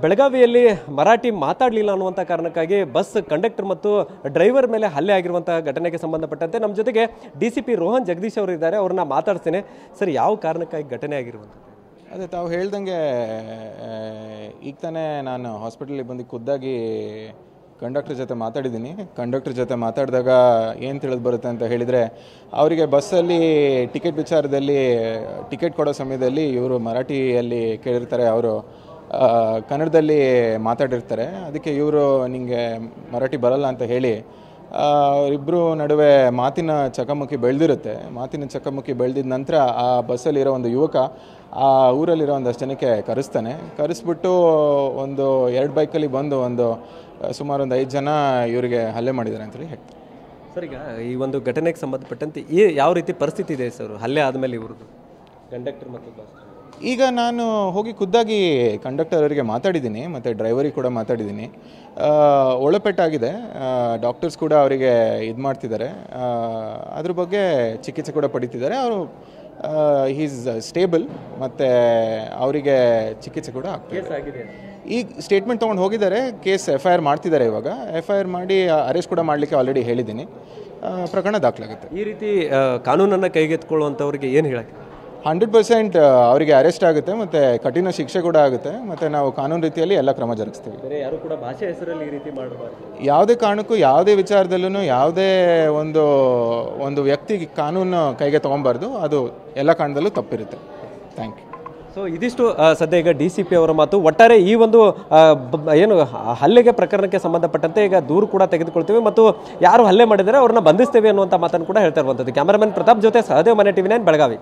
ಬೆಳಗಾವಿಯಲ್ಲಿ ಮರಾಠಿ ಮಾತಾಡಲಿಲ್ಲ ಅನ್ನುವಂಥ ಕಾರಣಕ್ಕಾಗಿ ಬಸ್ ಕಂಡಕ್ಟರ್ ಮತ್ತು ಡ್ರೈವರ್ ಮೇಲೆ ಹಲ್ಲೆ ಆಗಿರುವಂಥ ಘಟನೆಗೆ ಸಂಬಂಧಪಟ್ಟಂತೆ ನಮ್ಮ ಜೊತೆಗೆ DCP ರೋಹನ್ ಜಗದೀಶ್ ಅವರು ಇದ್ದಾರೆ. ಅವ್ರನ್ನ ಮಾತಾಡ್ತೇನೆ. ಸರ್, ಯಾವ ಕಾರಣಕ್ಕಾಗಿ ಘಟನೆ ಆಗಿರುವಂಥ? ಅದೇ ತಾವು ಹೇಳ್ದಂಗೆ ಈಗ ತಾನೇ ನಾನು ಹಾಸ್ಪಿಟಲಿಗೆ ಬಂದು ಖುದ್ದಾಗಿ ಕಂಡಕ್ಟರ್ ಜೊತೆ ಮಾತಾಡಿದ್ದೀನಿ. ಕಂಡಕ್ಟರ್ ಜೊತೆ ಮಾತಾಡಿದಾಗ ಏನು ತಿಳಿದು ಬರುತ್ತೆ ಅಂತ ಹೇಳಿದರೆ, ಅವರಿಗೆ ಬಸ್ಸಲ್ಲಿ ಟಿಕೆಟ್ ವಿಚಾರದಲ್ಲಿ ಟಿಕೆಟ್ ಕೊಡೋ ಸಮಯದಲ್ಲಿ ಇವರು ಮರಾಠಿಯಲ್ಲಿ ಕೇಳಿರ್ತಾರೆ, ಅವರು ಕನ್ನಡದಲ್ಲಿ ಮಾತಾಡಿರ್ತಾರೆ. ಅದಕ್ಕೆ ಇವರು ನಿಮಗೆ ಮರಾಠಿ ಬರಲ್ಲ ಅಂತ ಹೇಳಿ ಇಬ್ಬರು ನಡುವೆ ಮಾತಿನ ಚಕಮಕಿ ಬೆಳೆದಿರುತ್ತೆ. ಮಾತಿನ ಚಕಮಕಿ ಬೆಳೆದಿದ ನಂತರ ಆ ಬಸ್ಸಲ್ಲಿರೋ ಒಂದು ಯುವಕ ಆ ಊರಲ್ಲಿರೋ ಒಂದಷ್ಟು ಜನಕ್ಕೆ ಕರೆಸ್ಬಿಟ್ಟು ಒಂದು 2 ಬೈಕಲ್ಲಿ ಬಂದು ಸುಮಾರು ಒಂದು 5 ಜನ ಇವರಿಗೆ ಹಲ್ಲೆ ಮಾಡಿದ್ದಾರೆ ಅಂತೇಳಿ ಹೇಳ್ತಾರೆ. ಸರ್, ಈಗ ಈ ಒಂದು ಘಟನೆಗೆ ಸಂಬಂಧಪಟ್ಟಂತೆ ಯಾವ ರೀತಿ ಪರಿಸ್ಥಿತಿ ಇದೆ ಸರ್ ಹಲ್ಲೆ ಆದಮೇಲೆ ಇವ್ರದ್ದು, ಕಂಡಕ್ಟರ್ ಮತ್ತು ಬಸ್? ಈಗ ನಾನು ಹೋಗಿ ಖುದ್ದಾಗಿ ಕಂಡಕ್ಟರ್ ಅವರಿಗೆ ಮಾತಾಡಿದ್ದೀನಿ ಮತ್ತು ಡ್ರೈವರಿಗೆ ಕೂಡ ಮಾತಾಡಿದ್ದೀನಿ. ಒಳಪೆಟ್ಟಾಗಿದೆ. ಡಾಕ್ಟರ್ಸ್ ಕೂಡ ಅವರಿಗೆ ಇದು ಮಾಡ್ತಿದ್ದಾರೆ, ಅದ್ರ ಬಗ್ಗೆ ಚಿಕಿತ್ಸೆ ಕೂಡ ಪಡಿತಿದ್ದಾರೆ. ಅವರು ಈಸ್ ಸ್ಟೇಬಲ್ ಮತ್ತು ಅವರಿಗೆ ಚಿಕಿತ್ಸೆ ಕೂಡ ಆಗ್ತಿದೆ. ಈಗ ಸ್ಟೇಟ್ಮೆಂಟ್ ತೊಗೊಂಡು ಹೋಗಿದ್ದಾರೆ. ಕೇಸ್ FIR ಮಾಡ್ತಿದ್ದಾರೆ. ಇವಾಗ FIR ಮಾಡಿ ಅರೆಸ್ಟ್ ಕೂಡ ಮಾಡಲಿಕ್ಕೆ ಆಲ್ರೆಡಿ ಹೇಳಿದ್ದೀನಿ. ಪ್ರಕರಣ ದಾಖಲಾಗುತ್ತೆ. ಈ ರೀತಿ ಕಾನೂನನ್ನು ಕೈಗೆತ್ತಿಕೊಳ್ಳುವಂಥವ್ರಿಗೆ ಏನು ಹೇಳಕ್ಕೆ? 100% ಅವರಿಗೆ ಅರೆಸ್ಟ್ ಆಗುತ್ತೆ ಮತ್ತು ಕಠಿಣ ಶಿಕ್ಷೆ ಕೂಡ ಆಗುತ್ತೆ ಮತ್ತು ನಾವು ಕಾನೂನು ರೀತಿಯಲ್ಲಿ ಎಲ್ಲ ಕ್ರಮ ಜರುಗಿಸ್ತೀವಿ. ಬೇರೆ ಯಾರು ಕೂಡ ಭಾಷೆ ಹೆಸರಲ್ಲಿ ಈ ರೀತಿ ಮಾಡಬಾರ್ದು. ಯಾವುದೇ ಕಾರಣಕ್ಕೂ ಯಾವುದೇ ವಿಚಾರದಲ್ಲೂ ಯಾವುದೇ ಒಂದು ವ್ಯಕ್ತಿಗೆ ಕಾನೂನು ಕೈಗೆ ತೊಗೊಬಾರ್ದು. ಅದು ಎಲ್ಲ ಕಾರಣದಲ್ಲೂ ತಪ್ಪಿರುತ್ತೆ. Thank you. ಸೊ ಇದಿಷ್ಟು ಸದ್ಯ ಈಗ DCP ಅವರ ಮಾತು. ಒಟ್ಟಾರೆ ಈ ಒಂದು ಏನು ಹಲ್ಲೆಗೆ ಪ್ರಕರಣಕ್ಕೆ ಸಂಬಂಧಪಟ್ಟಂತೆ ಈಗ ದೂರು ಕೂಡ ತೆಗೆದುಕೊಳ್ತೇವೆ ಮತ್ತು ಯಾರು ಹಲ್ಲೆ ಮಾಡಿದರೆ ಅವ್ರನ್ನ ಬಂಧಿಸ್ತೇವೆ ಅನ್ನುವಂಥ ಮಾತನ್ನು ಕೂಡ ಹೇಳ್ತಾ ಇರುವಂಥದ್ದು. ಕ್ಯಾಮರಾಮನ್ ಪ್ರತಾಪ್ ಜೊತೆ ಸಹದೇವ್, ಮನೆ TV9 ಬೆಳಗಾವಿ.